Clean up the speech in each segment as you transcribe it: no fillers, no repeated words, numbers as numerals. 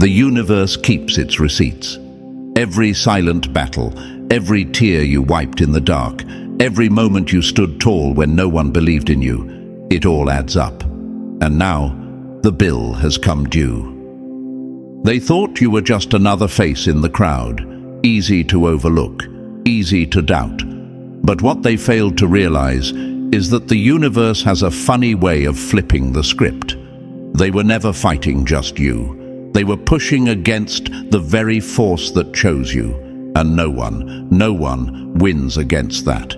The universe keeps its receipts. Every silent battle, every tear you wiped in the dark, every moment you stood tall when no one believed in you, it all adds up. And now, the bill has come due. They thought you were just another face in the crowd, easy to overlook, easy to doubt. But what they failed to realize is that the universe has a funny way of flipping the script. They were never fighting just you. They were pushing against the very force that chose you. And no one wins against that.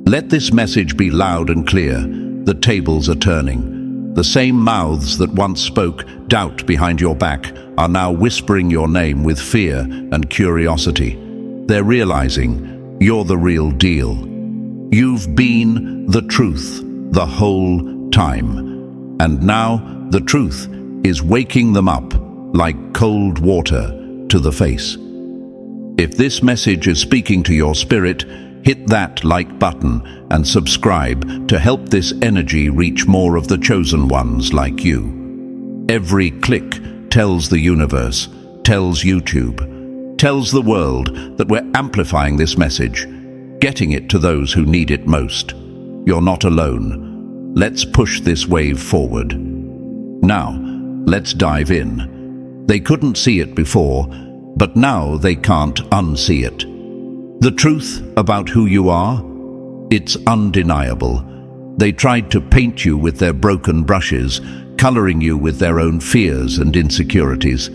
Let this message be loud and clear. The tables are turning. The same mouths that once spoke doubt behind your back are now whispering your name with fear and curiosity. They're realizing you're the real deal. You've been the truth the whole time. And now the truth is waking them up like cold water to the face. If this message is speaking to your spirit, hit that like button and subscribe to help this energy reach more of the chosen ones like you. Every click tells the universe, tells YouTube, tells the world that we're amplifying this message, getting it to those who need it most. You're not alone. Let's push this wave forward. Now, let's dive in. They couldn't see it before, but now they can't unsee it. The truth about who you are, it's undeniable. They tried to paint you with their broken brushes, coloring you with their own fears and insecurities.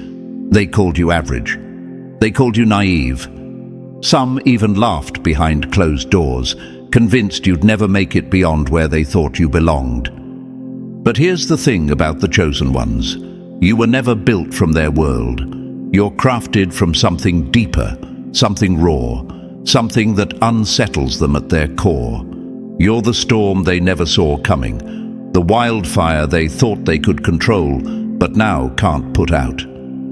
They called you average. They called you naive. Some even laughed behind closed doors, convinced you'd never make it beyond where they thought you belonged. But here's the thing about the chosen ones. You were never built from their world. You're crafted from something deeper, something raw, something that unsettles them at their core. You're the storm they never saw coming, the wildfire they thought they could control, but now can't put out.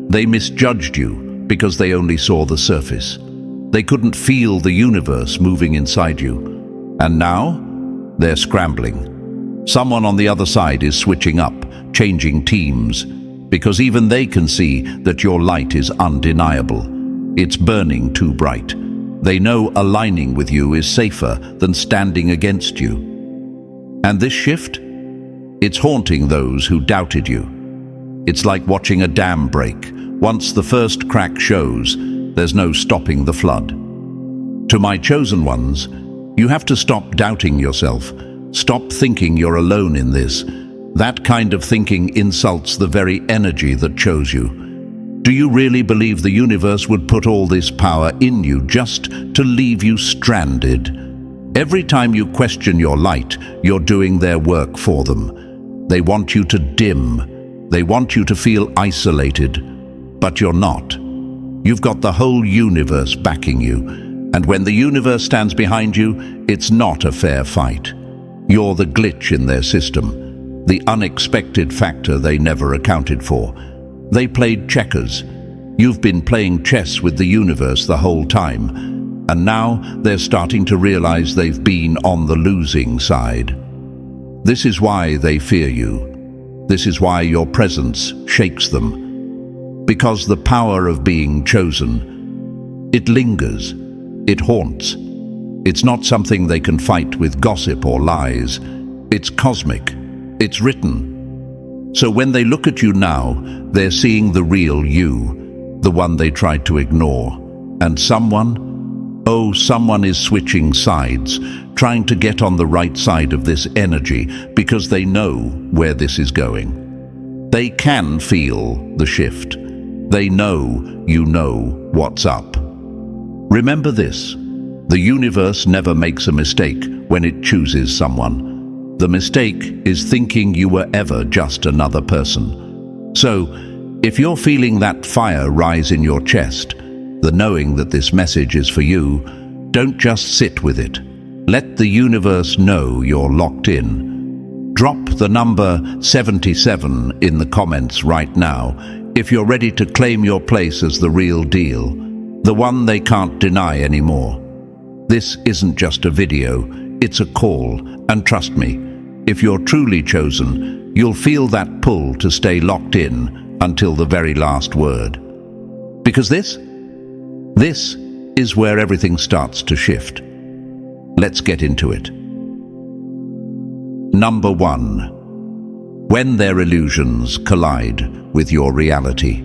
They misjudged you because they only saw the surface. They couldn't feel the universe moving inside you. And now, they're scrambling. Someone on the other side is switching up, changing teams, because even they can see that your light is undeniable. It's burning too bright. They know aligning with you is safer than standing against you. And this shift? It's haunting those who doubted you. It's like watching a dam break. Once the first crack shows, there's no stopping the flood. To my chosen ones, you have to stop doubting yourself. Stop thinking you're alone in this. That kind of thinking insults the very energy that chose you. Do you really believe the universe would put all this power in you just to leave you stranded? Every time you question your light, you're doing their work for them. They want you to dim. They want you to feel isolated. But you're not. You've got the whole universe backing you. And when the universe stands behind you, it's not a fair fight. You're the glitch in their system, the unexpected factor they never accounted for. They played checkers. You've been playing chess with the universe the whole time, and now they're starting to realize they've been on the losing side. This is why they fear you. This is why your presence shakes them. Because the power of being chosen, it lingers, it haunts. It's not something they can fight with gossip or lies. It's cosmic. It's written. So when they look at you now, they're seeing the real you, the one they tried to ignore. And someone is switching sides, trying to get on the right side of this energy because they know where this is going. They can feel the shift. They know you know what's up. Remember this, the universe never makes a mistake when it chooses someone. The mistake is thinking you were ever just another person. So, if you're feeling that fire rise in your chest, the knowing that this message is for you, don't just sit with it. Let the universe know you're locked in. Drop the number 77 in the comments right now if you're ready to claim your place as the real deal, the one they can't deny anymore. This isn't just a video, it's a call, and trust me, if you're truly chosen, you'll feel that pull to stay locked in, until the very last word. Because this is where everything starts to shift. Let's get into it. Number 1. When their illusions collide with your reality.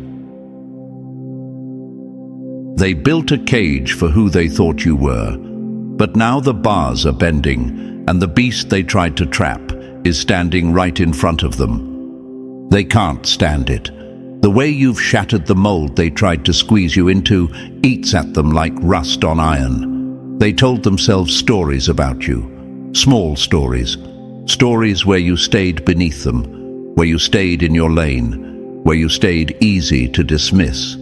They built a cage for who they thought you were, but now the bars are bending and the beast they tried to trap is standing right in front of them. They can't stand it. The way you've shattered the mold they tried to squeeze you into eats at them like rust on iron. They told themselves stories about you, small stories, stories where you stayed beneath them, where you stayed in your lane, where you stayed easy to dismiss.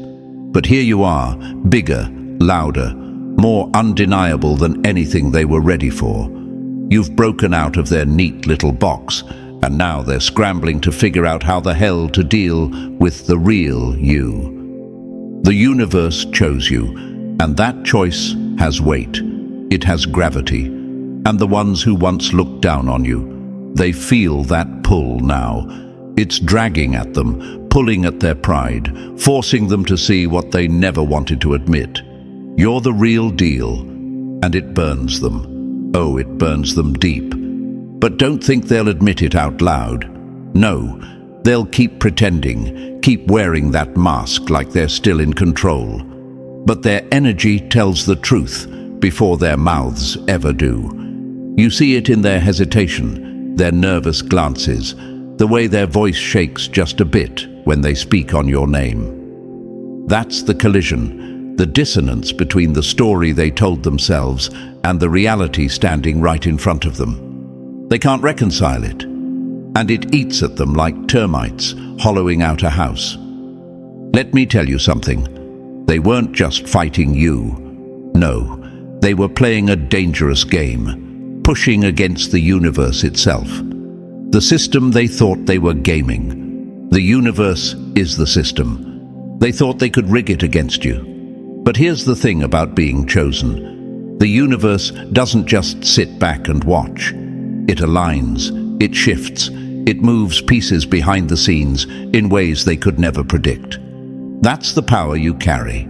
But here you are, bigger, louder, more undeniable than anything they were ready for. You've broken out of their neat little box, and now they're scrambling to figure out how the hell to deal with the real you. The universe chose you, and that choice has weight. It has gravity. And the ones who once looked down on you, they feel that pull now. It's dragging at them, pulling at their pride, forcing them to see what they never wanted to admit. You're the real deal, and it burns them. Oh, it burns them deep. But don't think they'll admit it out loud. No, they'll keep pretending, keep wearing that mask like they're still in control. But their energy tells the truth before their mouths ever do. You see it in their hesitation, their nervous glances, the way their voice shakes just a bit when they speak on your name. That's the collision, the dissonance between the story they told themselves and the reality standing right in front of them. They can't reconcile it, and it eats at them like termites hollowing out a house. Let me tell you something. They weren't just fighting you. No, they were playing a dangerous game, pushing against the universe itself. The system they thought they were gaming. The universe is the system. They thought they could rig it against you. But here's the thing about being chosen. The universe doesn't just sit back and watch. It aligns, it shifts, it moves pieces behind the scenes in ways they could never predict. That's the power you carry.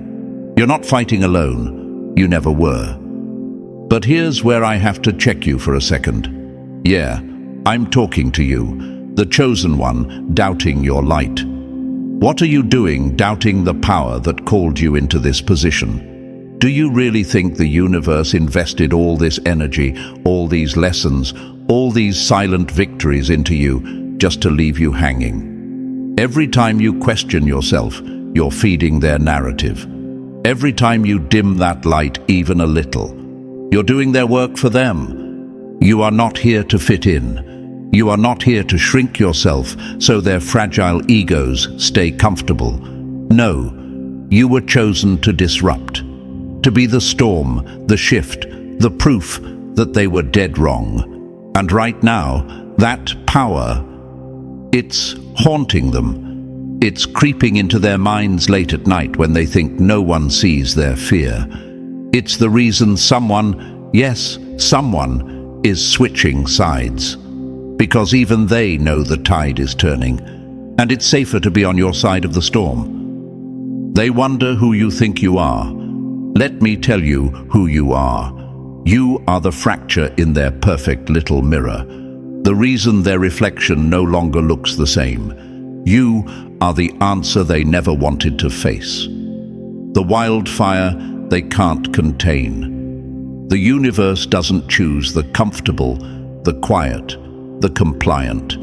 You're not fighting alone. You never were. But here's where I have to check you for a second. Yeah, I'm talking to you, the chosen one, doubting your light. What are you doing doubting the power that called you into this position? Do you really think the universe invested all this energy, all these lessons, all these silent victories into you just to leave you hanging? Every time you question yourself, you're feeding their narrative. Every time you dim that light even a little, you're doing their work for them. You are not here to fit in. You are not here to shrink yourself so their fragile egos stay comfortable. No, you were chosen to disrupt, to be the storm, the shift, the proof that they were dead wrong. And right now, that power, it's haunting them. It's creeping into their minds late at night when they think no one sees their fear. It's the reason someone, yes, someone, is switching sides. Because even they know the tide is turning, and it's safer to be on your side of the storm. They wonder who you think you are. Let me tell you who you are. You are the fracture in their perfect little mirror, the reason their reflection no longer looks the same. You are the answer they never wanted to face. The wildfire they can't contain. The universe doesn't choose the comfortable, the quiet, the compliant.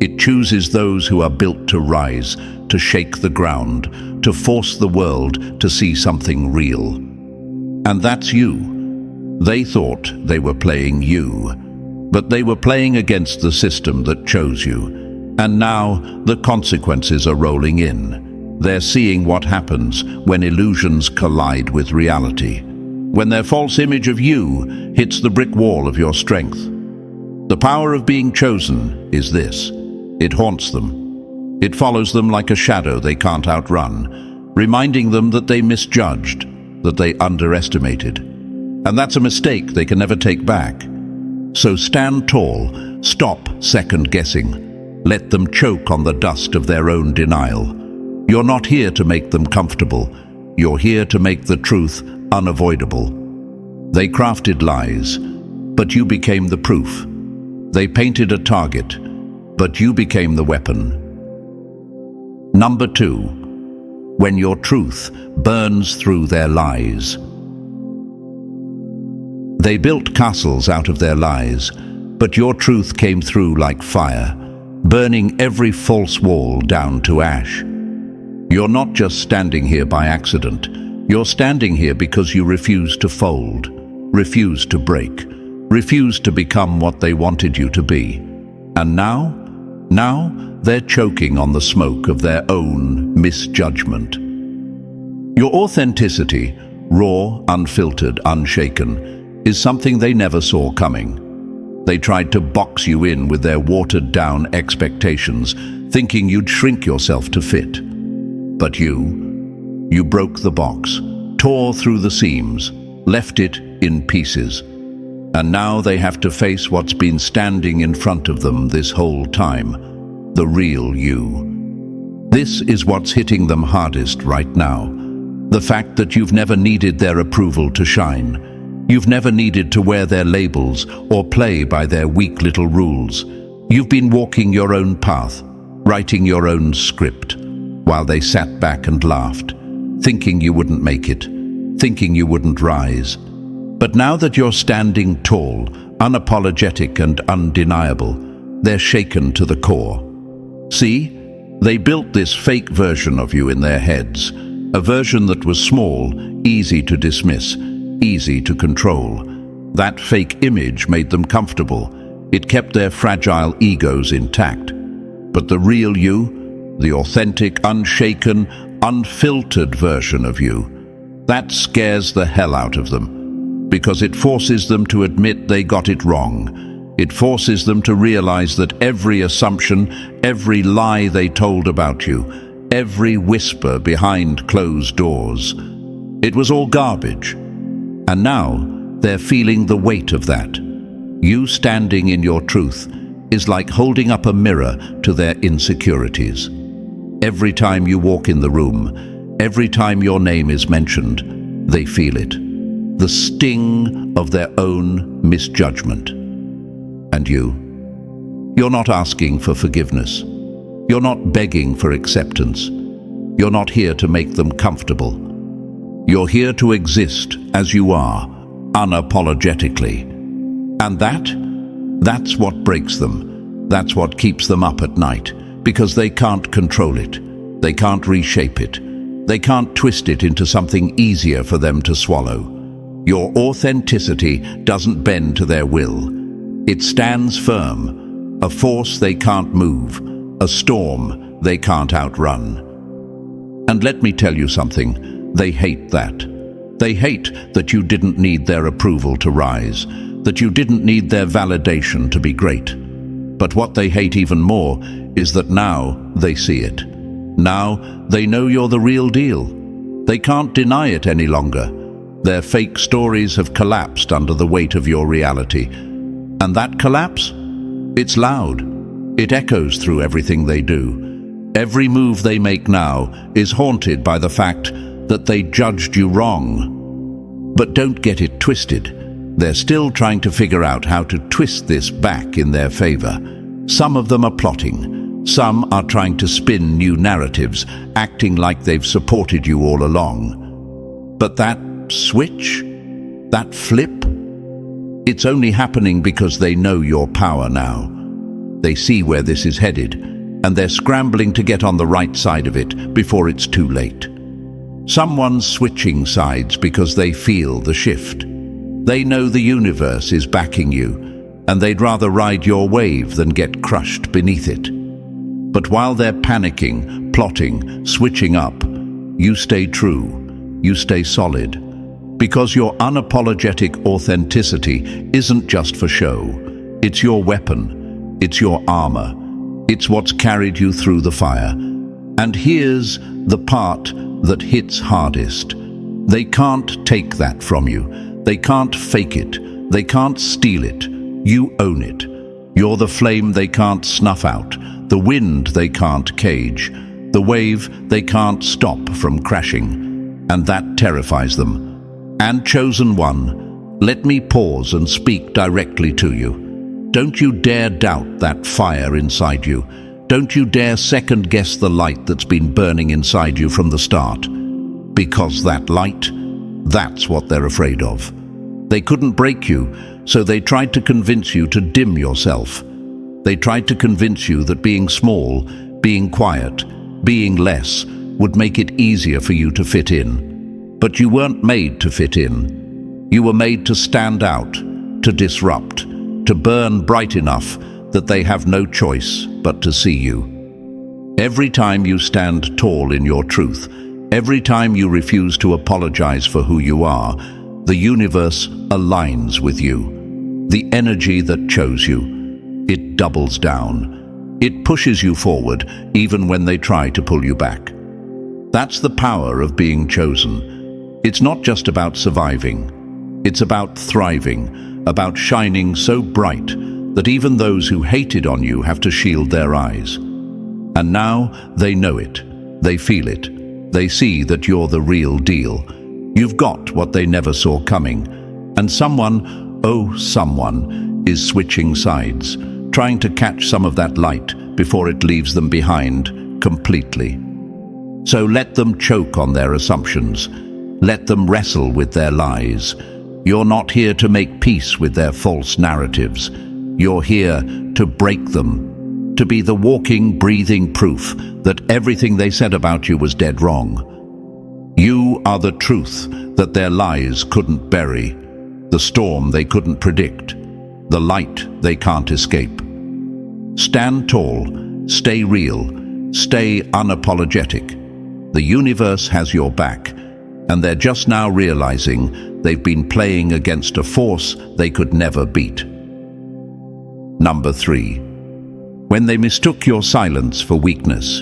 It chooses those who are built to rise, to shake the ground, to force the world to see something real. And that's you. They thought they were playing you, but they were playing against the system that chose you. And now the consequences are rolling in. They're seeing what happens when illusions collide with reality, when their false image of you hits the brick wall of your strength. The power of being chosen is this. It haunts them. It follows them like a shadow they can't outrun, reminding them that they misjudged, that they underestimated. And that's a mistake they can never take back. So stand tall, stop second-guessing. Let them choke on the dust of their own denial. You're not here to make them comfortable. You're here to make the truth unavoidable. They crafted lies, but you became the proof. They painted a target, but you became the weapon. Number 2, when your truth burns through their lies. They built castles out of their lies, but your truth came through like fire, burning every false wall down to ash. You're not just standing here by accident. You're standing here because you refused to fold, refused to break, refused to become what they wanted you to be. And now they're choking on the smoke of their own misjudgment. Your authenticity, raw, unfiltered, unshaken, is something they never saw coming. They tried to box you in with their watered-down expectations, thinking you'd shrink yourself to fit. But you broke the box, tore through the seams, left it in pieces. And now they have to face what's been standing in front of them this whole time, the real you. This is what's hitting them hardest right now. The fact that you've never needed their approval to shine. You've never needed to wear their labels or play by their weak little rules. You've been walking your own path, writing your own script, while they sat back and laughed, thinking you wouldn't make it, thinking you wouldn't rise. But now that you're standing tall, unapologetic and undeniable, they're shaken to the core. See, they built this fake version of you in their heads, a version that was small, easy to dismiss, easy to control. That fake image made them comfortable. It kept their fragile egos intact. But the real you, the authentic, unshaken, unfiltered version of you, that scares the hell out of them, because it forces them to admit they got it wrong. It forces them to realize that every assumption, every lie they told about you, every whisper behind closed doors, it was all garbage. And now they're feeling the weight of that. You standing in your truth is like holding up a mirror to their insecurities. Every time you walk in the room, every time your name is mentioned, they feel it. The sting of their own misjudgment. And you're not asking for forgiveness. You're not begging for acceptance. You're not here to make them comfortable. You're here to exist as you are, unapologetically. And that's what breaks them. That's what keeps them up at night, because they can't control it. They can't reshape it. They can't twist it into something easier for them to swallow. Your authenticity doesn't bend to their will. It stands firm, a force they can't move, a storm they can't outrun. And let me tell you something, they hate that. They hate that you didn't need their approval to rise, that you didn't need their validation to be great. But what they hate even more is that now they see it. Now they know you're the real deal. They can't deny it any longer. Their fake stories have collapsed under the weight of your reality. And that collapse? It's loud. It echoes through everything they do. Every move they make now is haunted by the fact that they judged you wrong. But don't get it twisted. They're still trying to figure out how to twist this back in their favor. Some of them are plotting. Some are trying to spin new narratives, acting like they've supported you all along. But that switch, that flip, it's only happening because they know your power now. They see where this is headed, and they're scrambling to get on the right side of it before it's too late. Someone's switching sides because they feel the shift. They know the universe is backing you, and they'd rather ride your wave than get crushed beneath it. But while they're panicking, plotting, switching up, you stay true, you stay solid, because your unapologetic authenticity isn't just for show. It's your weapon, it's your armor, it's what's carried you through the fire. And here's the part that hits hardest. They can't take that from you. They can't fake it. They can't steal it. You own it. You're the flame they can't snuff out, the wind they can't cage, the wave they can't stop from crashing, and that terrifies them. And chosen one, let me pause and speak directly to you. Don't you dare doubt that fire inside you. Don't you dare second-guess the light that's been burning inside you from the start. Because that light, that's what they're afraid of. They couldn't break you, so they tried to convince you to dim yourself. They tried to convince you that being small, being quiet, being less would make it easier for you to fit in. But you weren't made to fit in. You were made to stand out, to disrupt, to burn bright enough that they have no choice but to see you. Every time you stand tall in your truth, every time you refuse to apologize for who you are, the universe aligns with you. The energy that chose you, it doubles down. It pushes you forward even when they try to pull you back. That's the power of being chosen. It's not just about surviving. It's about thriving, about shining so bright that even those who hated on you have to shield their eyes. And now they know it. They feel it. They see that you're the real deal. You've got what they never saw coming. And someone, oh someone, is switching sides, trying to catch some of that light before it leaves them behind completely. So let them choke on their assumptions. Let them wrestle with their lies. You're not here to make peace with their false narratives. You're here to break them, to be the walking, breathing proof that everything they said about you was dead wrong. You are the truth that their lies couldn't bury, the storm they couldn't predict, the light they can't escape. Stand tall, stay real, stay unapologetic. The universe has your back, and they're just now realizing they've been playing against a force they could never beat. Number 3. When they mistook your silence for weakness.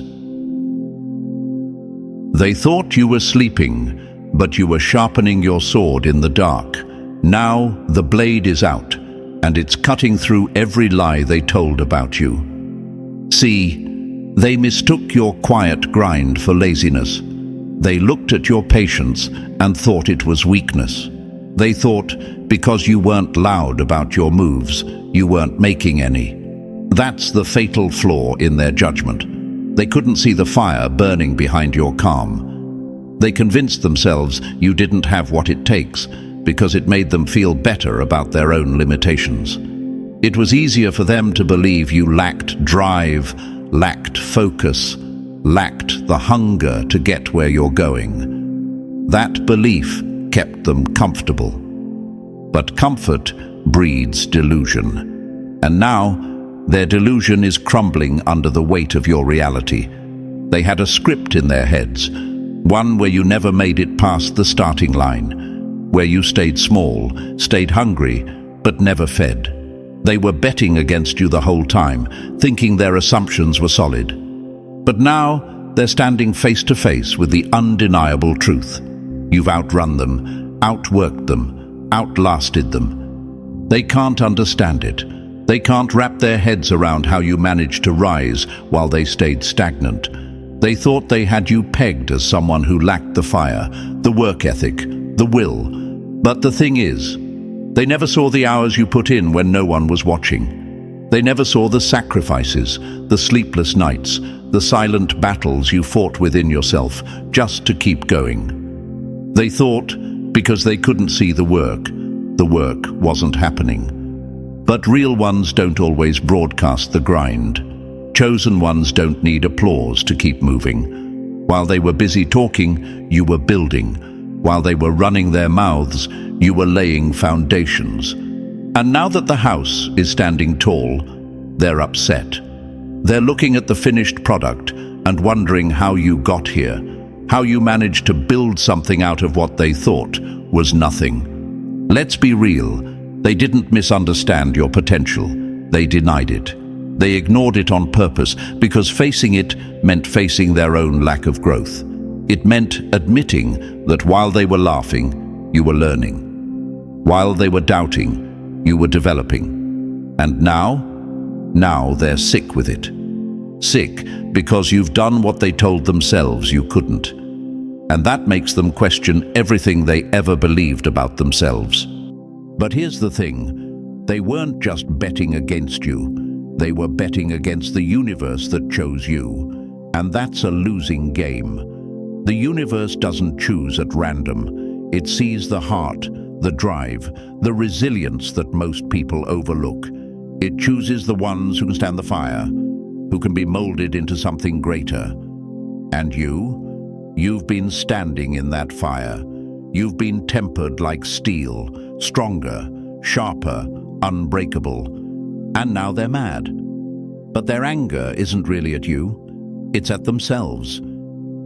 They thought you were sleeping, but you were sharpening your sword in the dark. Now the blade is out, and it's cutting through every lie they told about you. See, they mistook your quiet grind for laziness. They looked at your patience and thought it was weakness. They thought because you weren't loud about your moves, you weren't making any. That's the fatal flaw in their judgment. They couldn't see the fire burning behind your calm. They convinced themselves you didn't have what it takes because it made them feel better about their own limitations. It was easier for them to believe you lacked drive, lacked focus, lacked the hunger to get where you're going. That belief kept them comfortable. But comfort breeds delusion. And now, their delusion is crumbling under the weight of your reality. They had a script in their heads, one where you never made it past the starting line, where you stayed small, stayed hungry, but never fed. They were betting against you the whole time, thinking their assumptions were solid. But now, they're standing face to face with the undeniable truth. You've outrun them, outworked them, outlasted them. They can't understand it. They can't wrap their heads around how you managed to rise while they stayed stagnant. They thought they had you pegged as someone who lacked the fire, the work ethic, the will. But the thing is, they never saw the hours you put in when no one was watching. They never saw the sacrifices, the sleepless nights, the silent battles you fought within yourself just to keep going. They thought, because they couldn't see the work wasn't happening. But real ones don't always broadcast the grind. Chosen ones don't need applause to keep moving. While they were busy talking, you were building. While they were running their mouths, you were laying foundations. And now that the house is standing tall, they're upset. They're looking at the finished product and wondering how you got here, how you managed to build something out of what they thought was nothing. Let's be real. They didn't misunderstand your potential. They denied it. They ignored it on purpose because facing it meant facing their own lack of growth. It meant admitting that while they were laughing, you were learning. While they were doubting, you were developing. And now they're sick with it. Sick because you've done what they told themselves you couldn't. And that makes them question everything they ever believed about themselves. But here's the thing, they weren't just betting against you, they were betting against the universe that chose you. And that's a losing game. The universe doesn't choose at random. It sees the heart, the drive, the resilience that most people overlook. It chooses the ones who can stand the fire, who can be molded into something greater. And you've been standing in that fire. You've been tempered like steel, stronger, sharper, unbreakable. And now they're mad. But their anger isn't really at you, it's at themselves.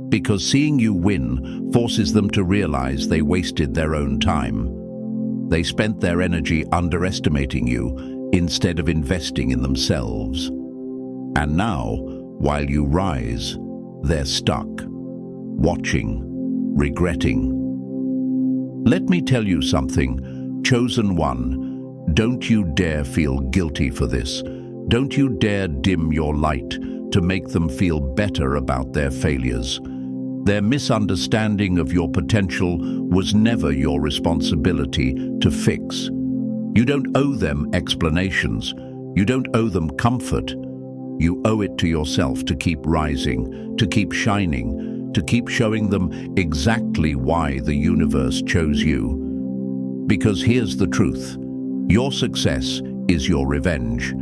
Because seeing you win forces them to realize they wasted their own time. They spent their energy underestimating you instead of investing in themselves. And now, while you rise, they're stuck, watching, regretting. Let me tell you something, chosen one, don't you dare feel guilty for this. Don't you dare dim your light to make them feel better about their failures. Their misunderstanding of your potential was never your responsibility to fix. You don't owe them explanations. You don't owe them comfort. You owe it to yourself to keep rising, to keep shining, to keep showing them exactly why the universe chose you. Because here's the truth. Your success is your revenge.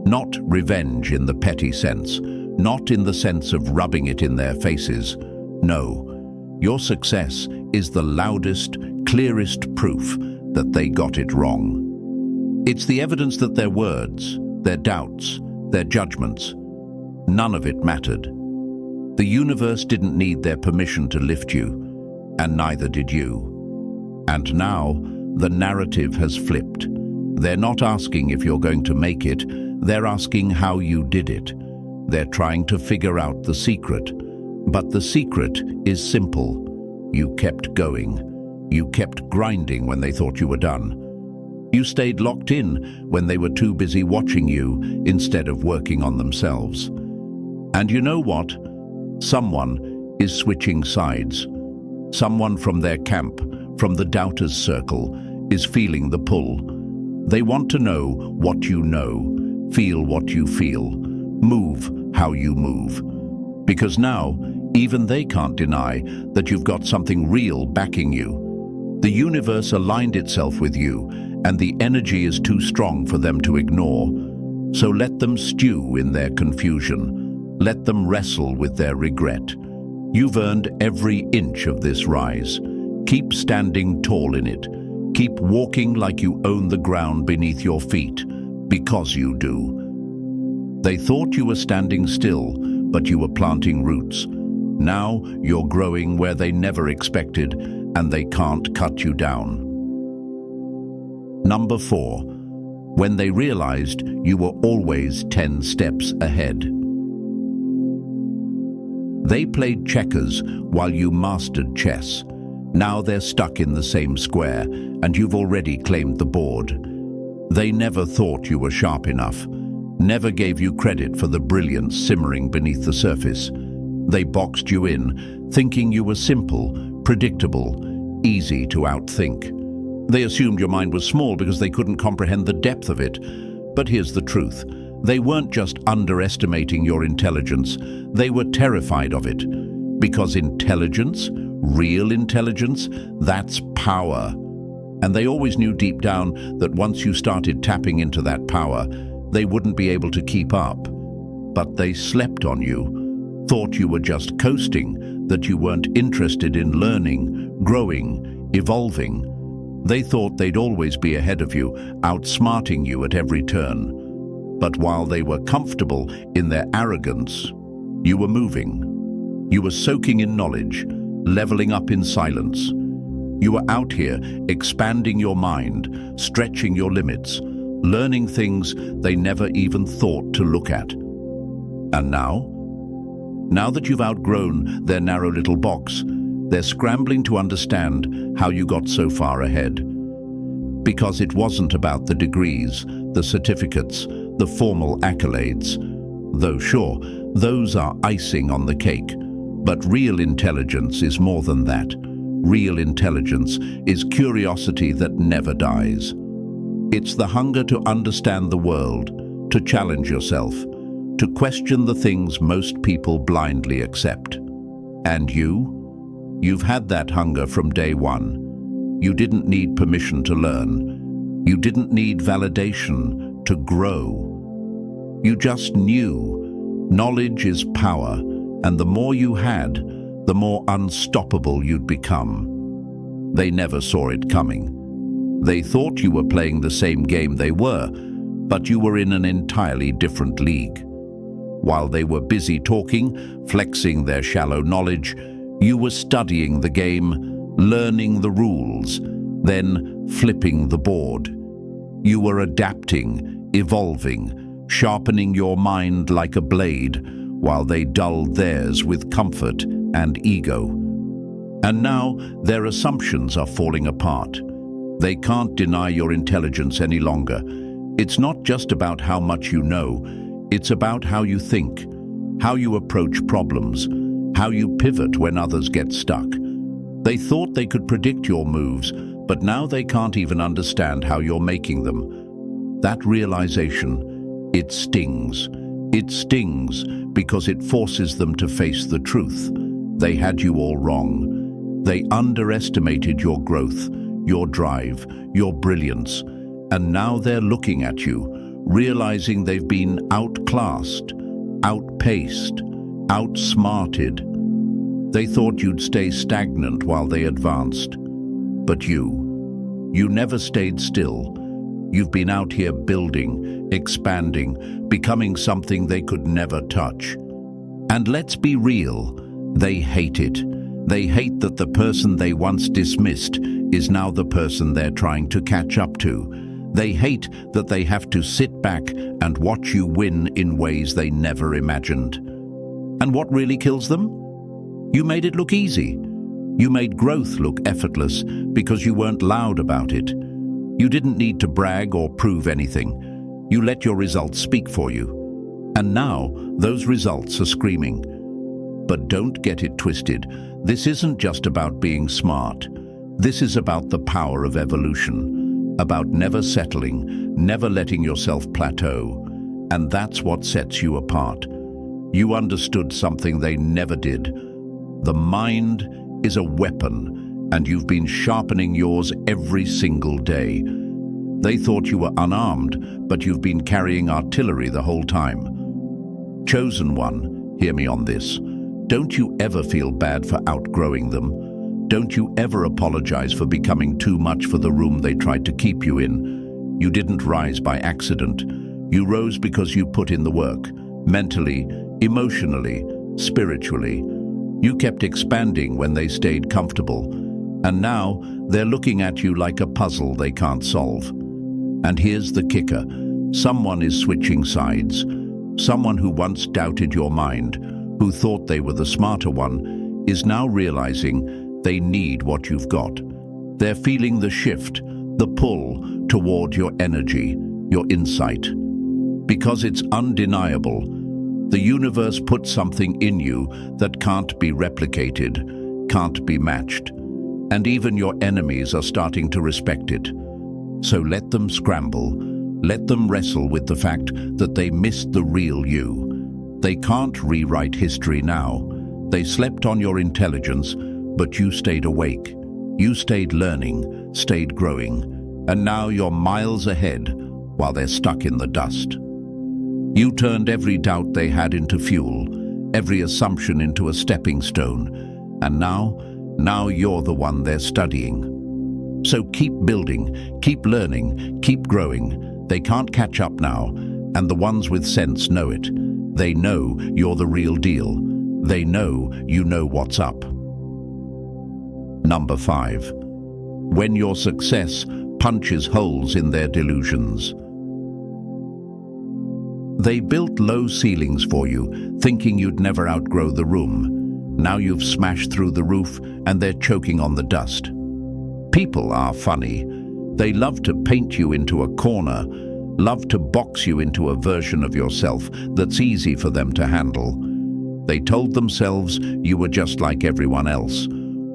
Not revenge in the petty sense, not in the sense of rubbing it in their faces. No, your success is the loudest, clearest proof that they got it wrong. It's the evidence that their words, their doubts, their judgments, none of it mattered. The universe didn't need their permission to lift you, and neither did you. And now, the narrative has flipped. They're not asking if you're going to make it, they're asking how you did it. They're trying to figure out the secret. But the secret is simple. You kept going. You kept grinding when they thought you were done. You stayed locked in when they were too busy watching you instead of working on themselves. And you know what? Someone is switching sides. Someone from their camp, from the doubters' circle, is feeling the pull. They want to know what you know, feel what you feel, move how you move. Because now, even they can't deny that you've got something real backing you. The universe aligned itself with you, and the energy is too strong for them to ignore. So let them stew in their confusion. Let them wrestle with their regret. You've earned every inch of this rise. Keep standing tall in it. Keep walking like you own the ground beneath your feet, because you do. They thought you were standing still, but you were planting roots. Now you're growing where they never expected, and they can't cut you down. Number 4. When they realized you were always 10 steps ahead. They played checkers while you mastered chess. Now they're stuck in the same square, and you've already claimed the board. They never thought you were sharp enough, never gave you credit for the brilliance simmering beneath the surface. They boxed you in, thinking you were simple, predictable, easy to outthink. They assumed your mind was small because they couldn't comprehend the depth of it. But here's the truth. They weren't just underestimating your intelligence, they were terrified of it. Because intelligence, real intelligence, that's power. And they always knew deep down that once you started tapping into that power, they wouldn't be able to keep up. But they slept on you, thought you were just coasting, that you weren't interested in learning, growing, evolving. They thought they'd always be ahead of you, outsmarting you at every turn. But while they were comfortable in their arrogance, you were moving. You were soaking in knowledge, leveling up in silence. You were out here expanding your mind, stretching your limits, learning things they never even thought to look at. And now? Now that you've outgrown their narrow little box, they're scrambling to understand how you got so far ahead. Because it wasn't about the degrees, the certificates, the formal accolades. Though sure, Those are icing on the cake. But real intelligence is more than that. Real intelligence is curiosity that never dies. It's the hunger to understand the world, to challenge yourself, to question the things most people blindly accept. And you? You've had that hunger from day one. You didn't need permission to learn. You didn't need validation to grow. You just knew. Knowledge is power, and the more you had, the more unstoppable you'd become. They never saw it coming. They thought you were playing the same game they were, but you were in an entirely different league. While they were busy talking, flexing their shallow knowledge, you were studying the game, learning the rules, then flipping the board. You were adapting, evolving, sharpening your mind like a blade, while they dulled theirs with comfort and ego. And now their assumptions are falling apart. They can't deny your intelligence any longer. It's not just about how much you know, it's about how you think, how you approach problems, how you pivot when others get stuck. They thought they could predict your moves, but now they can't even understand how you're making them. That realization, it stings. It stings because it forces them to face the truth. They had you all wrong. They underestimated your growth, your drive, your brilliance, and now they're looking at you, realizing they've been outclassed, outpaced, outsmarted. They thought you'd stay stagnant while they advanced. But you never stayed still. You've been out here building, expanding, becoming something they could never touch. And let's be real, they hate it. They hate that the person they once dismissed is now the person they're trying to catch up to. They hate that they have to sit back and watch you win in ways they never imagined. And what really kills them? You made it look easy. You made growth look effortless because you weren't loud about it. You didn't need to brag or prove anything. You let your results speak for you. And now those results are screaming. But don't get it twisted. This isn't just about being smart. This is about the power of evolution, about never settling, never letting yourself plateau. And that's what sets you apart. You understood something they never did. The mind is a weapon, and you've been sharpening yours every single day. They thought you were unarmed, but you've been carrying artillery the whole time. Chosen one, hear me on this. Don't you ever feel bad for outgrowing them. Don't you ever apologize for becoming too much for the room they tried to keep you in. You didn't rise by accident. You rose because you put in the work, mentally, emotionally, spiritually. You kept expanding when they stayed comfortable, and now they're looking at you like a puzzle they can't solve. And here's the kicker. Someone is switching sides. Someone who once doubted your mind, who thought they were the smarter one, is now realizing they need what you've got. They're feeling the shift, the pull toward your energy, your insight. Because it's undeniable. The universe put something in you that can't be replicated, can't be matched. And even your enemies are starting to respect it. So let them scramble. Let them wrestle with the fact that they missed the real you. They can't rewrite history now. They slept on your intelligence, but you stayed awake. You stayed learning, stayed growing, and now you're miles ahead while they're stuck in the dust. You turned every doubt they had into fuel, every assumption into a stepping stone, and now you're the one they're studying. So keep building, keep learning, keep growing. They can't catch up now, and the ones with sense know it. They know you're the real deal. They know you know what's up. Number 5. When your success punches holes in their delusions. They built low ceilings for you, thinking you'd never outgrow the room. Now you've smashed through the roof and they're choking on the dust. People are funny. They love to paint you into a corner, love to box you into a version of yourself that's easy for them to handle. They told themselves you were just like everyone else,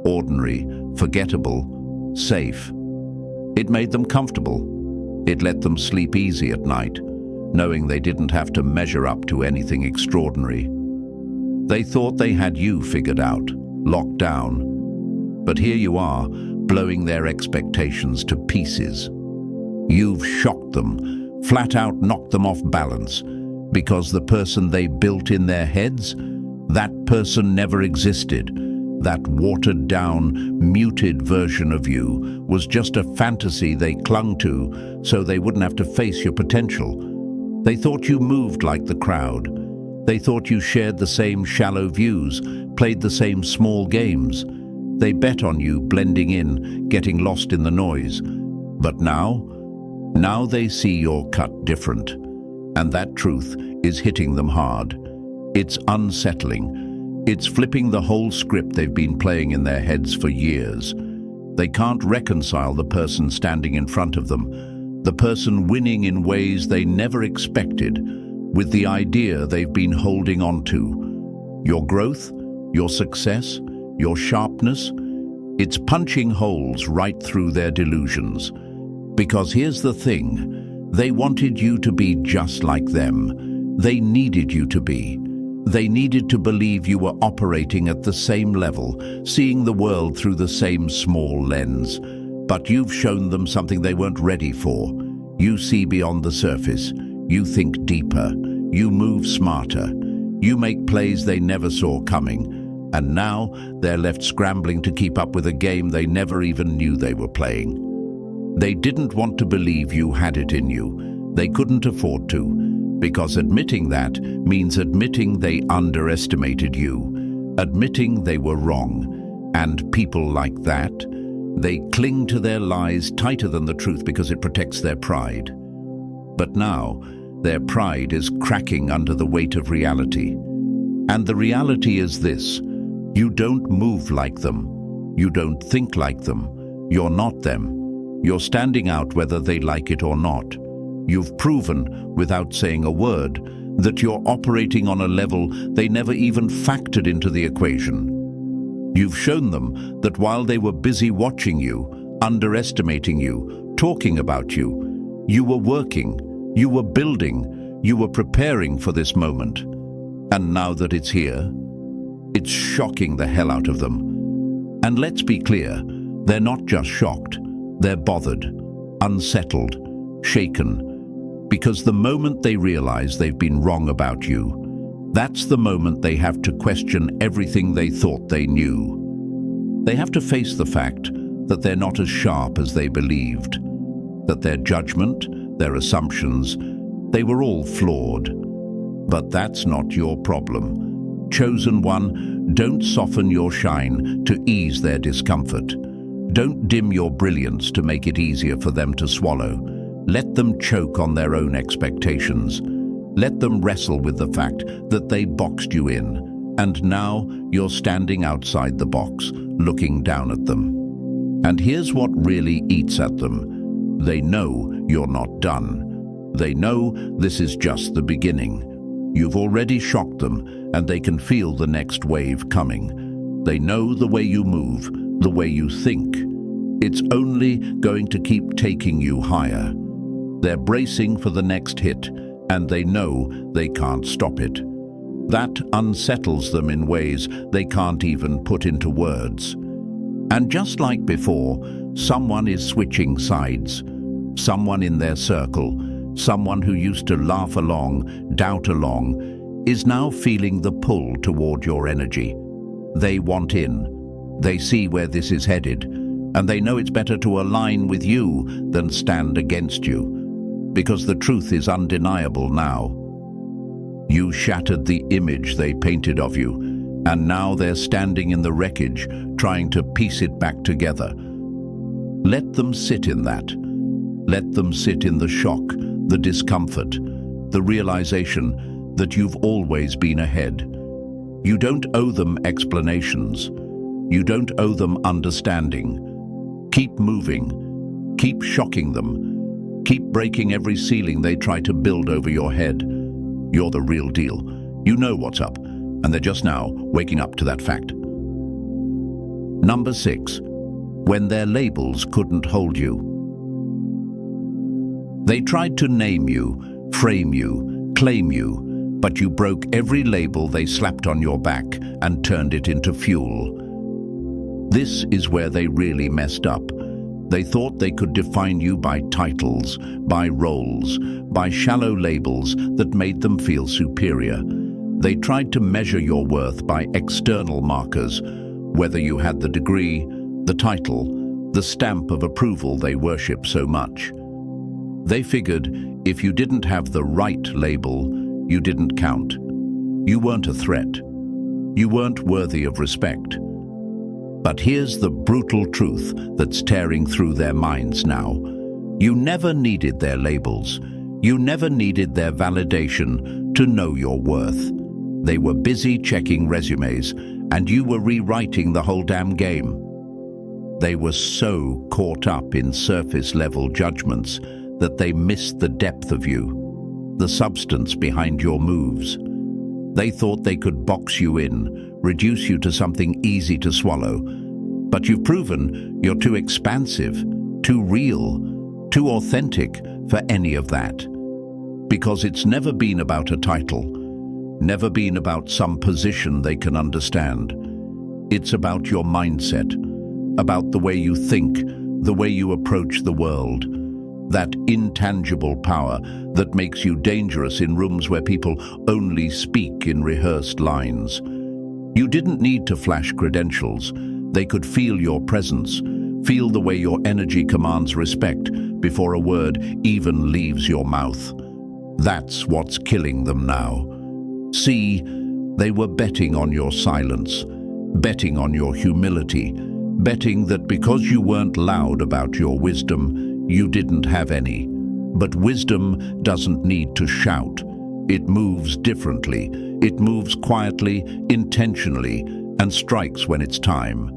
ordinary, forgettable, safe. It made them comfortable. It let them sleep easy at night, knowing they didn't have to measure up to anything extraordinary. They thought they had you figured out, locked down. But here you are, blowing their expectations to pieces. You've shocked them, flat out knocked them off balance, because the person they built in their heads, that person never existed. That watered-down, muted version of you was just a fantasy they clung to so they wouldn't have to face your potential. They thought you moved like the crowd. They thought you shared the same shallow views, played the same small games. They bet on you blending in, getting lost in the noise. But now they see you're cut different. And that truth is hitting them hard. It's unsettling. It's flipping the whole script they've been playing in their heads for years. They can't reconcile the person standing in front of them, the person winning in ways they never expected, with the idea they've been holding on to. Your growth, your success, your sharpness, it's punching holes right through their delusions. Because here's the thing, they wanted you to be just like them. They needed you to be. They needed to believe you were operating at the same level, seeing the world through the same small lens. But you've shown them something they weren't ready for. You see beyond the surface. You think deeper. You move smarter. You make plays they never saw coming. And now they're left scrambling to keep up with a game they never even knew they were playing. They didn't want to believe you had it in you. They couldn't afford to. Because admitting that means admitting they underestimated you, admitting they were wrong. And people like that, they cling to their lies tighter than the truth because it protects their pride. But now, their pride is cracking under the weight of reality. And the reality is this: you don't move like them. You don't think like them. You're not them. You're standing out whether they like it or not. You've proven, without saying a word, that you're operating on a level they never even factored into the equation. You've shown them that while they were busy watching you, underestimating you, talking about you, you were working, you were building, you were preparing for this moment. And now that it's here, it's shocking the hell out of them. And let's be clear, they're not just shocked, they're bothered, unsettled, shaken. Because the moment they realize they've been wrong about you, that's the moment they have to question everything they thought they knew. They have to face the fact that they're not as sharp as they believed, that their judgment, their assumptions, they were all flawed. But that's not your problem. Chosen one, don't soften your shine to ease their discomfort. Don't dim your brilliance to make it easier for them to swallow. Let them choke on their own expectations. Let them wrestle with the fact that they boxed you in, and now you're standing outside the box, looking down at them. And here's what really eats at them. They know you're not done. They know this is just the beginning. You've already shocked them, and they can feel the next wave coming. They know the way you move, the way you think. It's only going to keep taking you higher. They're bracing for the next hit, and they know they can't stop it. That unsettles them in ways they can't even put into words. And just like before, someone is switching sides. Someone in their circle, someone who used to laugh along, doubt along, is now feeling the pull toward your energy. They want in. They see where this is headed, and they know it's better to align with you than stand against you. Because the truth is undeniable now. You shattered the image they painted of you, and now they're standing in the wreckage, trying to piece it back together. Let them sit in that. Let them sit in the shock, the discomfort, the realization that you've always been ahead. You don't owe them explanations. You don't owe them understanding. Keep moving. Keep shocking them. Keep breaking every ceiling they try to build over your head. You're the real deal. You know what's up. and they're just now waking up to that fact. Number 6. When their labels couldn't hold you. They tried to name you, frame you, claim you, but you broke every label they slapped on your back and turned it into fuel. This is where they really messed up. They thought they could define you by titles, by roles, by shallow labels that made them feel superior. They tried to measure your worth by external markers, whether you had the degree, the title, the stamp of approval they worship so much. They figured if you didn't have the right label, you didn't count. You weren't a threat. You weren't worthy of respect. But here's the brutal truth that's tearing through their minds now. You never needed their labels. You never needed their validation to know your worth. They were busy checking resumes, and you were rewriting the whole damn game. They were so caught up in surface-level judgments that they missed the depth of you, the substance behind your moves. They thought they could box you in, reduce you to something easy to swallow. But you've proven you're too expansive, too real, too authentic for any of that. Because it's never been about a title, never been about some position they can understand. It's about your mindset, about the way you think, the way you approach the world. That intangible power that makes you dangerous in rooms where people only speak in rehearsed lines. You didn't need to flash credentials. They could feel your presence, feel the way your energy commands respect before a word even leaves your mouth. That's what's killing them now. See, they were betting on your silence, betting on your humility, betting that because you weren't loud about your wisdom, you didn't have any. But wisdom doesn't need to shout. It moves differently. It moves quietly, intentionally, and strikes when it's time.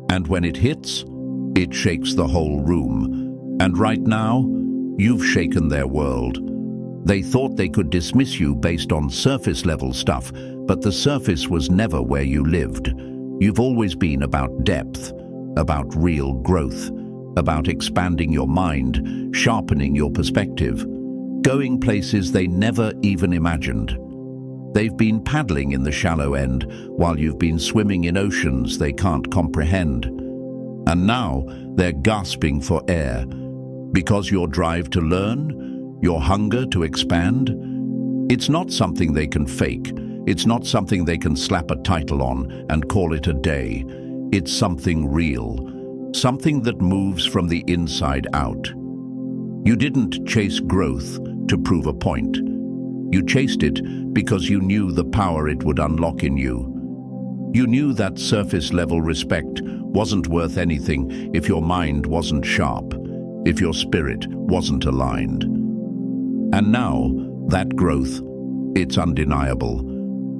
And when it hits, it shakes the whole room. And right now, you've shaken their world. They thought they could dismiss you based on surface-level stuff, but the surface was never where you lived. You've always been about depth, about real growth, about expanding your mind, sharpening your perspective, going places they never even imagined. They've been paddling in the shallow end while you've been swimming in oceans they can't comprehend. And now they're gasping for air, because your drive to learn, your hunger to expand, it's not something they can fake. It's not something they can slap a title on and call it a day. It's something real. Something that moves from the inside out. You didn't chase growth to prove a point. You chased it because you knew the power it would unlock in you. You knew that surface-level respect wasn't worth anything if your mind wasn't sharp, if your spirit wasn't aligned. And now, that growth, it's undeniable.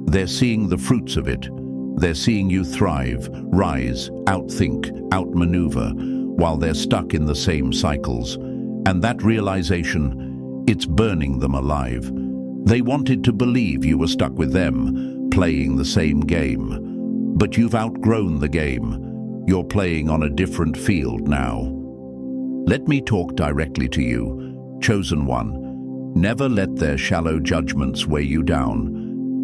They're seeing the fruits of it. They're seeing you thrive, rise, outthink, outmaneuver, while they're stuck in the same cycles. And that realization, it's burning them alive. They wanted to believe you were stuck with them, playing the same game. But you've outgrown the game. You're playing on a different field now. Let me talk directly to you, chosen one. Never let their shallow judgments weigh you down.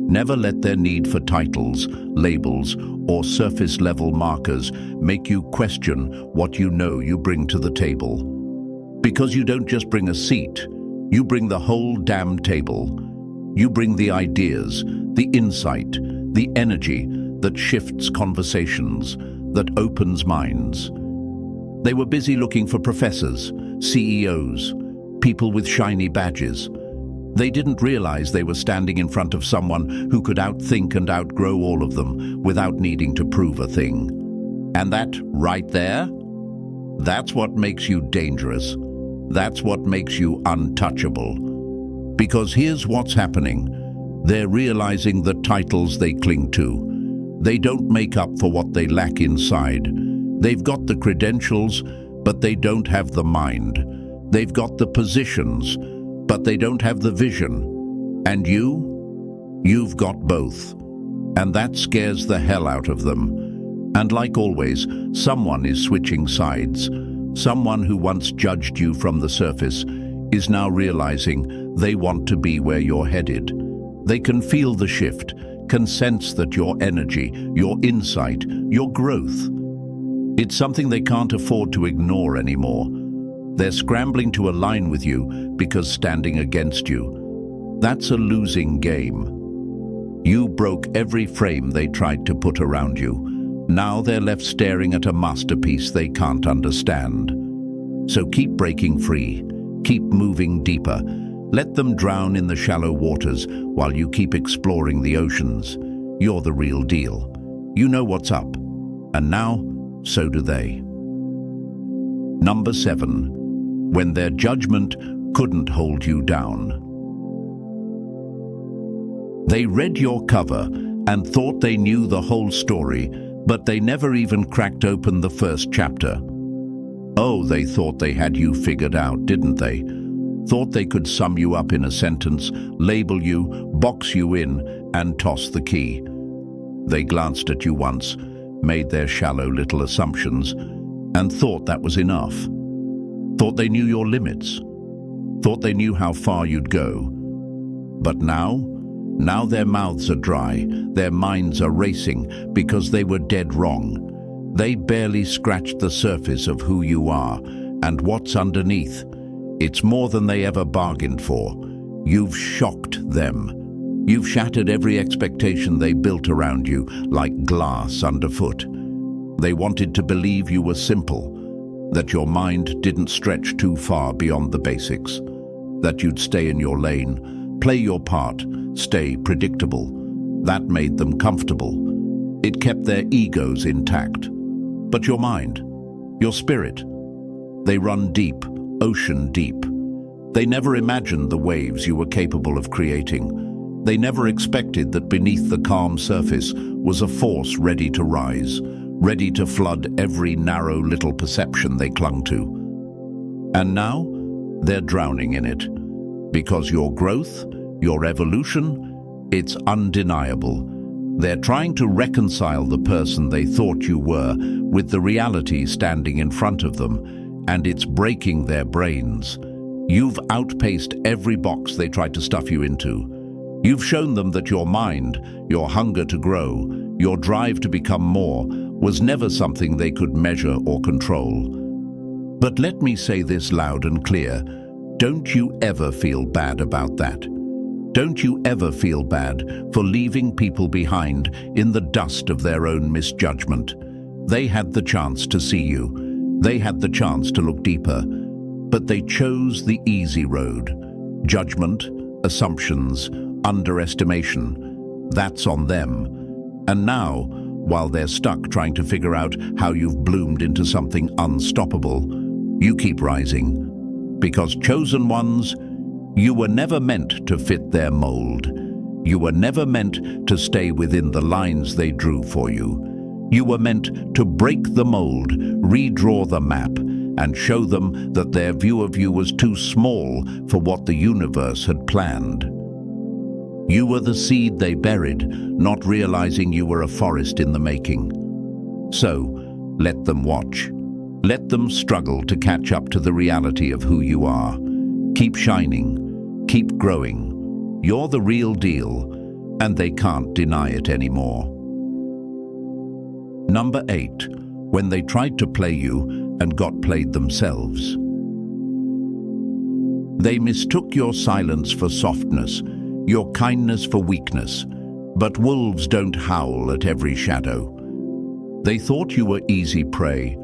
Never let their need for titles, labels, or surface-level markers make you question what you know you bring to the table. Because you don't just bring a seat, you bring the whole damn table. You bring the ideas, the insight, the energy that shifts conversations, that opens minds. They were busy looking for professors, CEOs, people with shiny badges. They didn't realize they were standing in front of someone who could outthink and outgrow all of them without needing to prove a thing. And that right there, that's what makes you dangerous. That's what makes you untouchable. Because here's what's happening. They're realizing the titles they cling to. They don't make up for what they lack inside. They've got the credentials, but they don't have the mind. They've got the positions, but they don't have the vision. And you've got both. And that scares the hell out of them. And like always, someone is switching sides. Someone who once judged you from the surface is now realizing they want to be where you're headed. They can feel the shift, can sense that your energy, your insight, your growth. It's something they can't afford to ignore anymore. They're scrambling to align with you because standing against you, that's a losing game. You broke every frame they tried to put around you. Now they're left staring at a masterpiece they can't understand. So keep breaking free. Keep moving deeper. Let them drown in the shallow waters while you keep exploring the oceans. You're the real deal. You know what's up. And now, so do they. Number 7. When their judgment couldn't hold you down. They read your cover and thought they knew the whole story, but they never even cracked open the first chapter. Oh, they thought they had you figured out, didn't they? Thought they could sum you up in a sentence, label you, box you in, and toss the key. They glanced at you once, made their shallow little assumptions, and thought that was enough. Thought they knew your limits. Thought they knew how far you'd go. But now their mouths are dry, their minds are racing because they were dead wrong. They barely scratched the surface of who you are and what's underneath. It's more than they ever bargained for. You've shocked them. You've shattered every expectation they built around you like glass underfoot. They wanted to believe you were simple, that your mind didn't stretch too far beyond the basics, that you'd stay in your lane, play your part, stay predictable. That made them comfortable. It kept their egos intact. But your mind, your spirit, they run deep, ocean deep. They never imagined the waves you were capable of creating. They never expected that beneath the calm surface was a force ready to rise, ready to flood every narrow little perception they clung to. And now, they're drowning in it. Because your growth, your evolution, it's undeniable. They're trying to reconcile the person they thought you were with the reality standing in front of them, and it's breaking their brains. You've outpaced every box they tried to stuff you into. You've shown them that your mind, your hunger to grow, your drive to become more, was never something they could measure or control. But let me say this loud and clear. Don't you ever feel bad about that. Don't you ever feel bad for leaving people behind in the dust of their own misjudgment. They had the chance to see you. They had the chance to look deeper. But they chose the easy road. Judgment, assumptions, underestimation. That's on them. And now, while they're stuck trying to figure out how you've bloomed into something unstoppable, you keep rising. Because chosen ones, you were never meant to fit their mold. You were never meant to stay within the lines they drew for you. You were meant to break the mold, redraw the map, and show them that their view of you was too small for what the universe had planned. You were the seed they buried, not realizing you were a forest in the making. So, let them watch. Let them struggle to catch up to the reality of who you are. Keep shining. Keep growing. You're the real deal, and they can't deny it anymore. Number 8. When they tried to play you and got played themselves. They mistook your silence for softness, your kindness for weakness, but wolves don't howl at every shadow. They thought you were easy prey,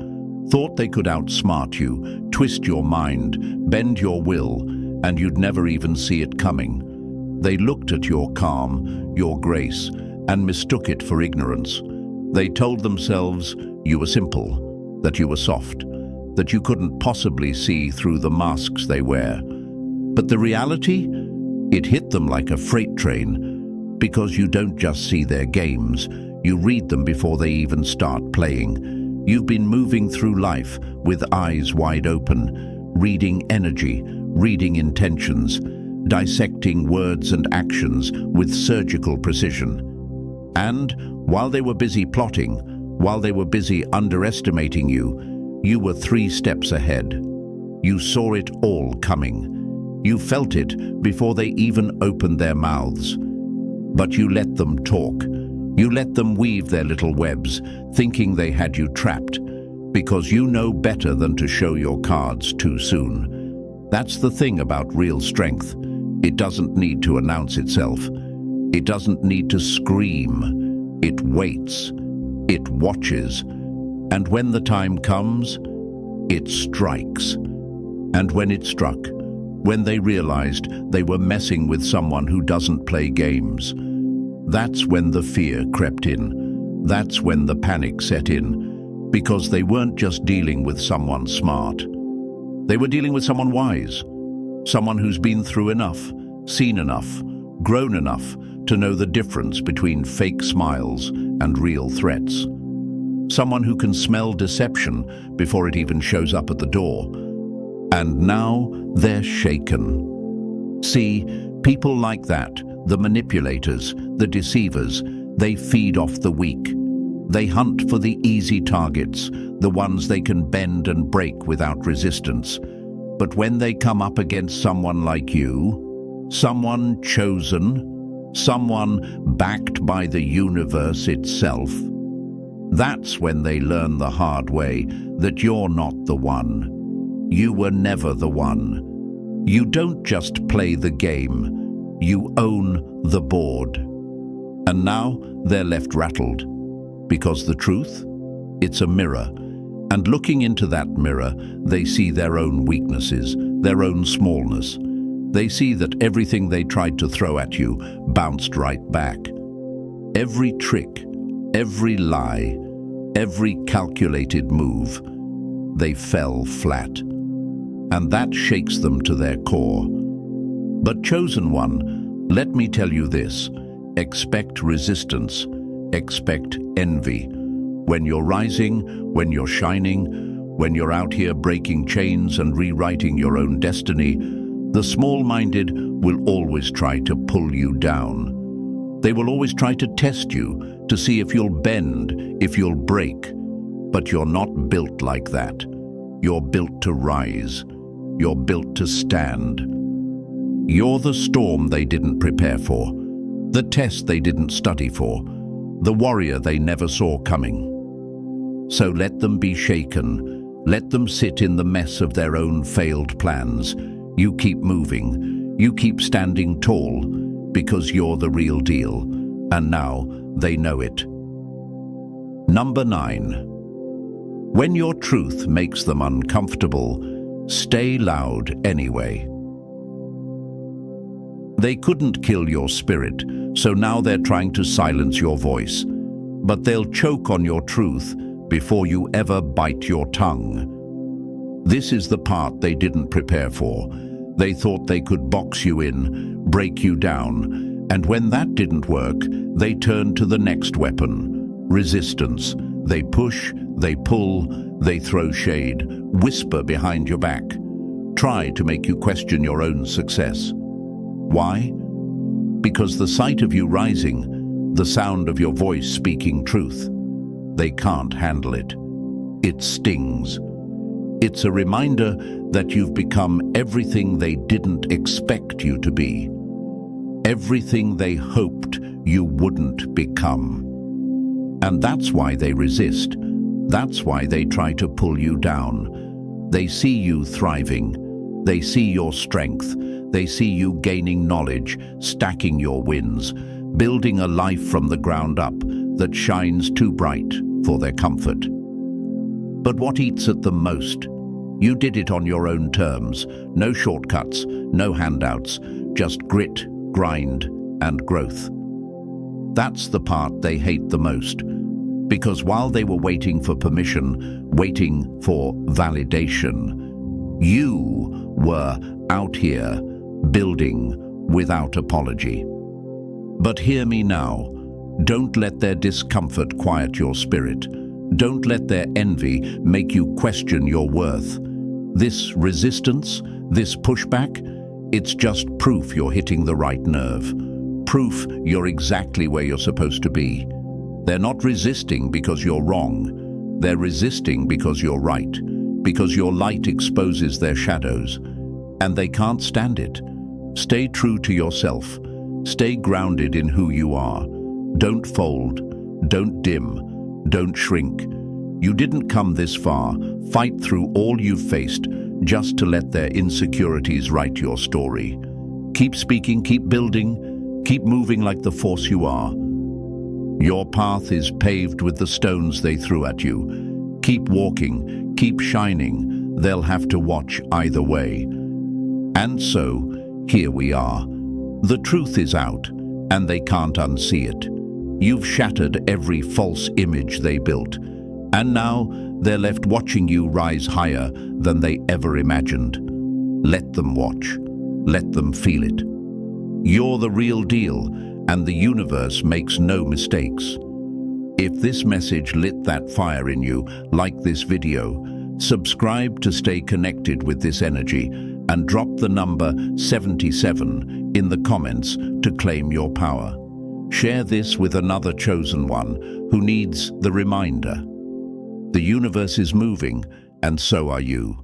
thought they could outsmart you, twist your mind, bend your will, and you'd never even see it coming. They looked at your calm, your grace, and mistook it for ignorance. They told themselves you were simple, that you were soft, that you couldn't possibly see through the masks they wear. But the reality? It hit them like a freight train, because you don't just see their games, you read them before they even start playing. You've been moving through life with eyes wide open, reading energy, reading intentions, dissecting words and actions with surgical precision. And while they were busy plotting, while they were busy underestimating you, you were 3 steps ahead. You saw it all coming. You felt it before they even opened their mouths. But you let them talk. You let them weave their little webs, thinking they had you trapped, because you know better than to show your cards too soon. That's the thing about real strength. It doesn't need to announce itself. It doesn't need to scream. It waits. It watches. And when the time comes, it strikes. And when it struck, when they realized they were messing with someone who doesn't play games, that's when the fear crept in. That's when the panic set in, because they weren't just dealing with someone smart. They were dealing with someone wise, someone who's been through enough, seen enough, grown enough to know the difference between fake smiles and real threats. Someone who can smell deception before it even shows up at the door. And now they're shaken. See, people like that, the manipulators, the deceivers, they feed off the weak. They hunt for the easy targets, the ones they can bend and break without resistance. But when they come up against someone like you, someone chosen, someone backed by the universe itself, that's when they learn the hard way that you're not the one. You were never the one. You don't just play the game, you own the board. And now they're left rattled. Because the truth? It's a mirror. And looking into that mirror, they see their own weaknesses, their own smallness. They see that everything they tried to throw at you bounced right back. Every trick, every lie, every calculated move, they fell flat. And that shakes them to their core. But chosen one, let me tell you this, expect resistance, expect envy. When you're rising, when you're shining, when you're out here breaking chains and rewriting your own destiny, the small-minded will always try to pull you down. They will always try to test you, to see if you'll bend, if you'll break. But you're not built like that. You're built to rise. You're built to stand. You're the storm they didn't prepare for, the test they didn't study for, the warrior they never saw coming. So let them be shaken. Let them sit in the mess of their own failed plans. You keep moving. You keep standing tall, because you're the real deal. And now they know it. Number 9. When your truth makes them uncomfortable, stay loud anyway. They couldn't kill your spirit, so now they're trying to silence your voice. But they'll choke on your truth before you ever bite your tongue. This is the part they didn't prepare for. They thought they could box you in, break you down, and when that didn't work, they turned to the next weapon, resistance. They push, they pull, they throw shade, whisper behind your back, try to make you question your own success. Why? Because the sight of you rising, the sound of your voice speaking truth, they can't handle it. It stings. It's a reminder that you've become everything they didn't expect you to be, everything they hoped you wouldn't become. And that's why they resist. That's why they try to pull you down. They see you thriving. They see your strength. They see you gaining knowledge, stacking your wins, building a life from the ground up that shines too bright for their comfort. But what eats at them most? You did it on your own terms. No shortcuts, no handouts, just grit, grind, and growth. That's the part they hate the most. Because while they were waiting for permission, waiting for validation, you were out here building without apology. But hear me now. Don't let their discomfort quiet your spirit. Don't let their envy make you question your worth. This resistance, this pushback, it's just proof you're hitting the right nerve. Proof you're exactly where you're supposed to be. They're not resisting because you're wrong. They're resisting because you're right, because your light exposes their shadows, and they can't stand it. Stay true to yourself. Stay grounded in who you are. Don't fold. Don't dim. Don't shrink. You didn't come this far, fight through all you've faced, just to let their insecurities write your story. Keep speaking, keep building, keep moving like the force you are. Your path is paved with the stones they threw at you. Keep walking, keep shining. They'll have to watch either way. And so, here we are. The truth is out, and they can't unsee it. You've shattered every false image they built, and now they're left watching you rise higher than they ever imagined. Let them watch. Let them feel it. You're the real deal, and the universe makes no mistakes. If this message lit that fire in you, like this video, subscribe to stay connected with this energy, and drop the number 77 in the comments to claim your power. Share this with another chosen one who needs the reminder. The universe is moving, and so are you.